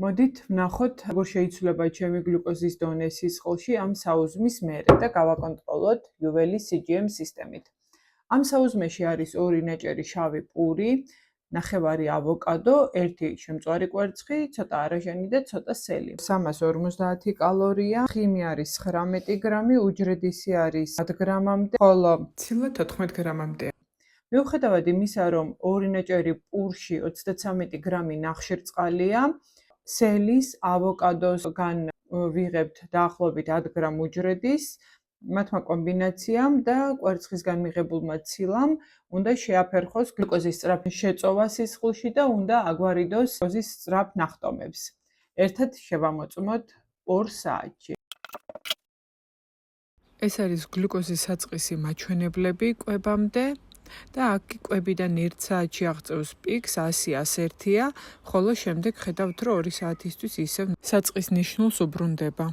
მოდით ვნახოთ, როგორ შეიცვლება ჩემი გლუკოზის დონე სისხლში ამ საუზმის მერე და გავაკონტროლოთ UVL CGM სისტემით. ამ საუზმეში არის 2 ნაჭერი შავი პური, ნახევარი ავოკადო, 1 შემწვარი კვერცხი, ცოტა არაჟანი და ცოტა სელი. 350 კალორია, ხიმი არის 19 გრამი, უჯრედისი არის 10 გრამამდე, ხოლო ცილა 14 გრამამდე. მიუხედავად იმისა, რომ 2 ნაჭერი პურში 33 გრამი ნახშირწყალია, სელის, ავოკადოსგან ვიღებთ დაახლოებით 10 გრამ უჯრედის, მათმა კომბინაციამ და კვერცხისგან მიღებულმა ცილამ უნდა შეაფერხოს გლუკოზის სწრაფ შეწოვა სისხლში და უნდა აგვარიდოს გლუკოზის სწრაფ ნახტომებს. ერთად შევამოწმოთ 2 საათში. ეს არის გლუკოზის საწყისი მაჩვენებლები კვებამდე. და აქ კვებიდან 1 საათში აღწევს პიკს 100-101-ია, ხოლო შემდეგ ხედავთ, რომ 2 საათისთვის ისევ საწყის ნიშნულს უბრუნდება.